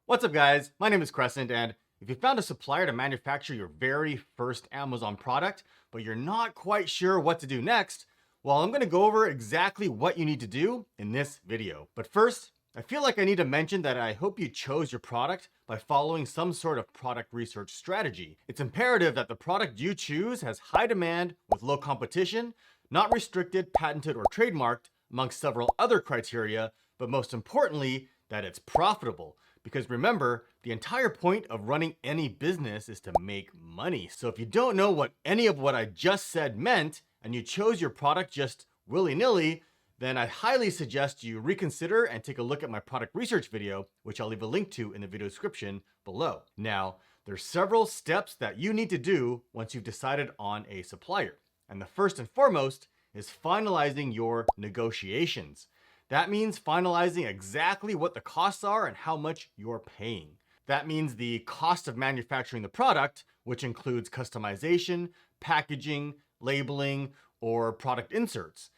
What's up, guys? My name is Crescent, and if you found a supplier to manufacture your very first Amazon product, but you're not quite sure what to do next, well, I'm going to go over exactly what you need to do in this video. But first, I feel like I need to mention that I hope you chose your product by following some sort of product research strategy. It's imperative that the product you choose has high demand with low competition, not restricted, patented, or trademarked, amongst several other criteria, but most importantly, that it's profitable. Because remember, the entire point of running any business is to make money. So if you don't know what any of what I just said meant, and you chose your product just willy-nilly, then I highly suggest you reconsider and take a look at my product research video, which I'll leave a link to in the video description below. Now, there's several steps that you need to do once you've decided on a supplier. And the first and foremost is finalizing your negotiations. That means finalizing exactly what the costs are and how much you're paying. That means the cost of manufacturing the product, which includes customization, packaging, labeling, or product inserts.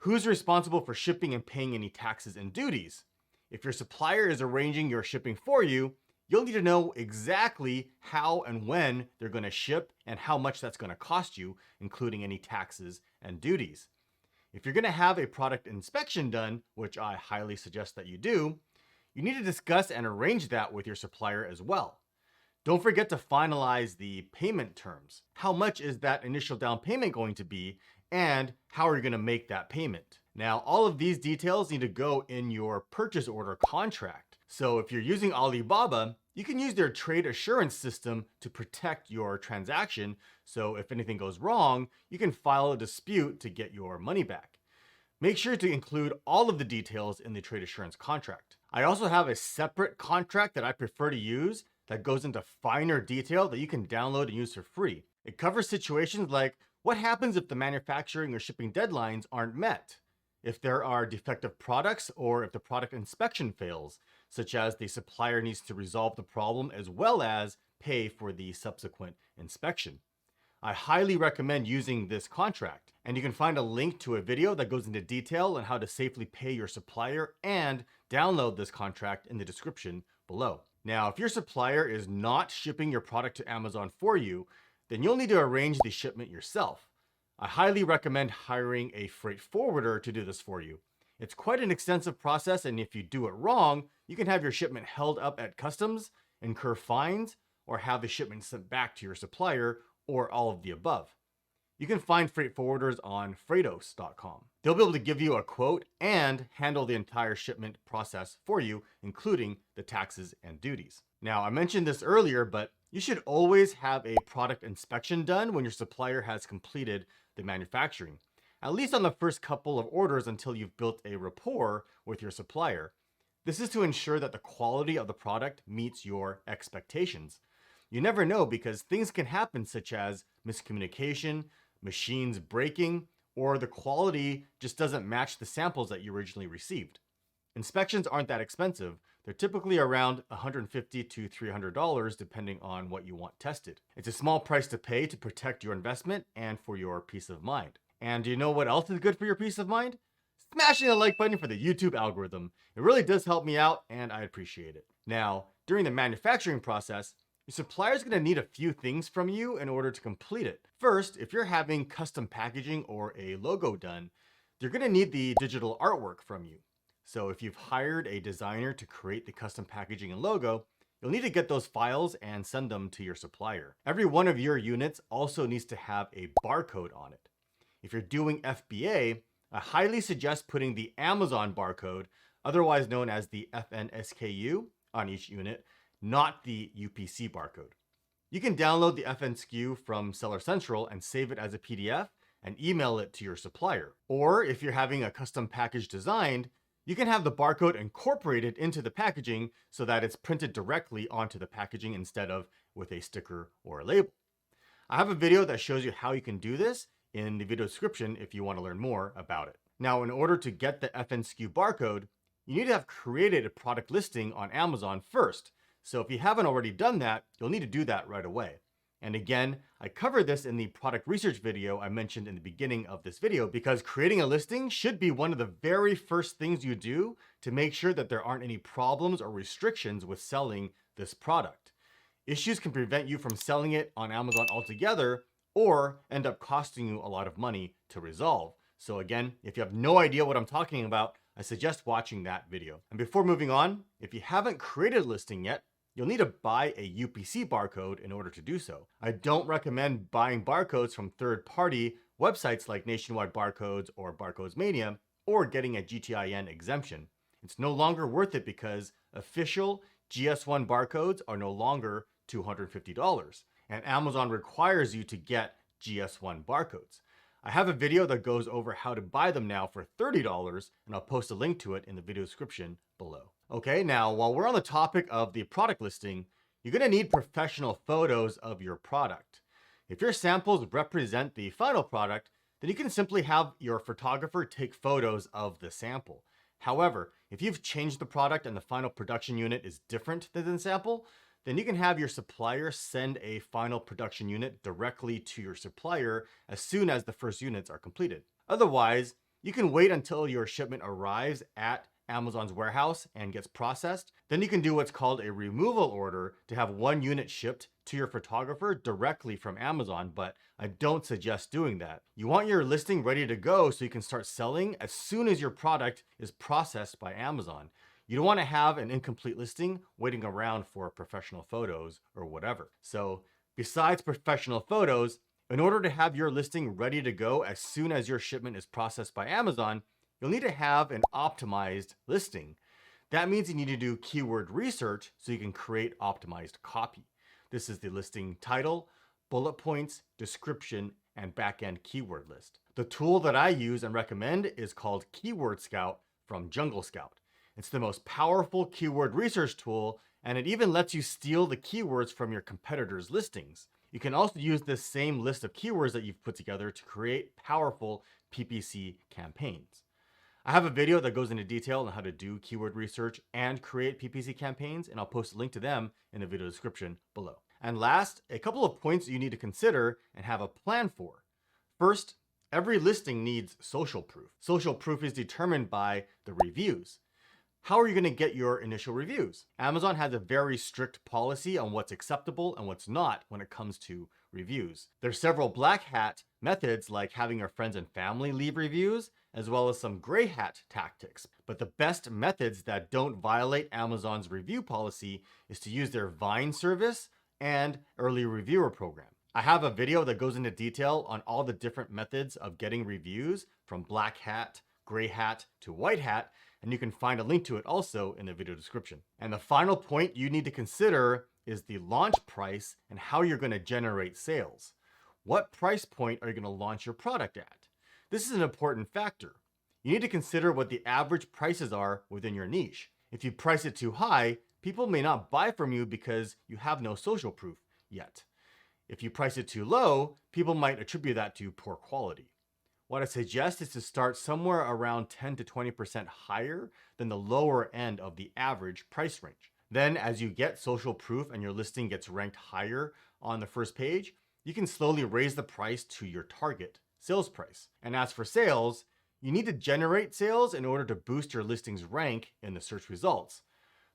Who's responsible for shipping and paying any taxes and duties? If your supplier is arranging your shipping for you, you'll need to know exactly how and when they're going to ship and how much that's going to cost you, including any taxes and duties. If you're going to have a product inspection done, which I highly suggest that you do, you need to discuss and arrange that with your supplier as well. Don't forget to finalize the payment terms. How much is that initial down payment going to be, and how are you going to make that payment? Now, all of these details need to go in your purchase order contract. So if you're using Alibaba, you can use their trade assurance system to protect your transaction. So if anything goes wrong, you can file a dispute to get your money back. Make sure to include all of the details in the trade assurance contract. I also have a separate contract that I prefer to use that goes into finer detail that you can download and use for free. It covers situations like what happens if the manufacturing or shipping deadlines aren't met, if there are defective products, or if the product inspection fails, such as the supplier needs to resolve the problem as well as pay for the subsequent inspection. I highly recommend using this contract, and you can find a link to a video that goes into detail on how to safely pay your supplier and download this contract in the description below. Now, if your supplier is not shipping your product to Amazon for you, then you'll need to arrange the shipment yourself. I highly recommend hiring a freight forwarder to do this for you. It's quite an extensive process, and if you do it wrong, you can have your shipment held up at customs, incur fines, or have the shipment sent back to your supplier, or all of the above. You can find freight forwarders on freightos.com. They'll be able to give you a quote and handle the entire shipment process for you, including the taxes and duties. Now, I mentioned this earlier, but you should always have a product inspection done when your supplier has completed the manufacturing, at least on the first couple of orders until you've built a rapport with your supplier. This is to ensure that the quality of the product meets your expectations. You never know, because things can happen, such as miscommunication, machines breaking, or the quality just doesn't match the samples that you originally received. Inspections aren't that expensive. They're typically around $150 to $300 depending on what you want tested. It's a small price to pay to protect your investment and for your peace of mind. And do you know what else is good for your peace of mind? Smashing the like button for the YouTube algorithm. It really does help me out, and I appreciate it. Now, during the manufacturing process, your supplier is going to need a few things from you in order to complete it. First, if you're having custom packaging or a logo done, they're going to need the digital artwork from you. So if you've hired a designer to create the custom packaging and logo, you'll need to get those files and send them to your supplier. Every one of your units also needs to have a barcode on it. If you're doing FBA, I highly suggest putting the Amazon barcode, otherwise known as the FNSKU, on each unit, not the UPC barcode. You can download the FNSKU from Seller Central and save it as a PDF and email it to your supplier. Or if you're having a custom package designed, you can have the barcode incorporated into the packaging so that it's printed directly onto the packaging instead of with a sticker or a label. I have a video that shows you how you can do this in the video description if you want to learn more about it. Now, in order to get the FNSKU barcode, you need to have created a product listing on Amazon first. So if you haven't already done that, you'll need to do that right away. And again, I covered this in the product research video I mentioned in the beginning of this video, because creating a listing should be one of the very first things you do to make sure that there aren't any problems or restrictions with selling this product. Issues can prevent you from selling it on Amazon altogether or end up costing you a lot of money to resolve. So again, if you have no idea what I'm talking about, I suggest watching that video. And before moving on, if you haven't created a listing yet, you'll need to buy a UPC barcode in order to do so. I don't recommend buying barcodes from third-party websites like Nationwide Barcodes or Barcodes Mania, or getting a GTIN exemption. It's no longer worth it because official GS1 barcodes are no longer $250, and Amazon requires you to get GS1 barcodes. I have a video that goes over how to buy them now for $30, and I'll post a link to it in the video description below. Okay, now while we're on the topic of the product listing, you're gonna need professional photos of your product. If your samples represent the final product, then you can simply have your photographer take photos of the sample. However, if you've changed the product and the final production unit is different than the sample, then you can have your supplier send a final production unit directly to your supplier as soon as the first units are completed. Otherwise, you can wait until your shipment arrives at Amazon's warehouse and gets processed. Then you can do what's called a removal order to have one unit shipped to your photographer directly from Amazon, but I don't suggest doing that. You want your listing ready to go so you can start selling as soon as your product is processed by Amazon. You don't want to have an incomplete listing waiting around for professional photos or whatever. So besides professional photos, in order to have your listing ready to go as soon as your shipment is processed by Amazon, you'll need to have an optimized listing. That means you need to do keyword research so you can create optimized copy. This is the listing title, bullet points, description, and backend keyword list. The tool that I use and recommend is called Keyword Scout from Jungle Scout. It's the most powerful keyword research tool, and it even lets you steal the keywords from your competitors' listings. You can also use this same list of keywords that you've put together to create powerful PPC campaigns. I have a video that goes into detail on how to do keyword research and create PPC campaigns, and I'll post a link to them in the video description below. And last, a couple of points you need to consider and have a plan for. First, every listing needs social proof. Social proof is determined by the reviews. How are you going to get your initial reviews? Amazon has a very strict policy on what's acceptable and what's not when it comes to reviews. There's several black hat methods like having your friends and family leave reviews, as well as some gray hat tactics. But the best methods that don't violate Amazon's review policy is to use their Vine service and early reviewer program. I have a video that goes into detail on all the different methods of getting reviews, from black hat, gray hat to white hat, and you can find a link to it also in the video description. And the final point you need to consider is the launch price and how you're going to generate sales. What price point are you going to launch your product at? This is an important factor. You need to consider what the average prices are within your niche. If you price it too high, people may not buy from you because you have no social proof yet. If you price it too low, people might attribute that to poor quality. What I suggest is to start somewhere around 10 to 20% higher than the lower end of the average price range. Then, as you get social proof and your listing gets ranked higher on the first page, you can slowly raise the price to your target sales price. And as for sales, you need to generate sales in order to boost your listing's rank in the search results.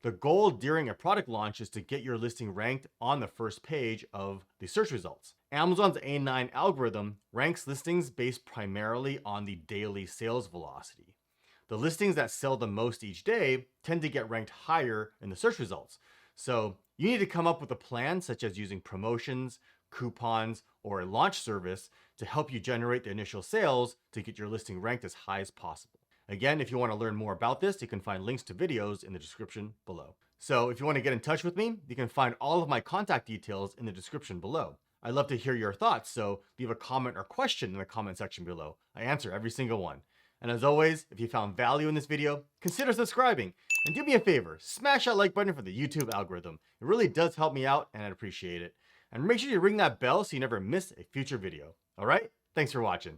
The goal during a product launch is to get your listing ranked on the first page of the search results. Amazon's A9 algorithm ranks listings based primarily on the daily sales velocity. The listings that sell the most each day tend to get ranked higher in the search results. So you need to come up with a plan, such as using promotions, coupons, or a launch service to help you generate the initial sales to get your listing ranked as high as possible. Again, if you want to learn more about this, you can find links to videos in the description below. So if you want to get in touch with me, you can find all of my contact details in the description below. I'd love to hear your thoughts, so leave a comment or question in the comment section below. I answer every single one. And as always, if you found value in this video, consider subscribing. And do me a favor, smash that like button for the YouTube algorithm. It really does help me out, and I'd appreciate it. And make sure you ring that bell so you never miss a future video. All right? Thanks for watching.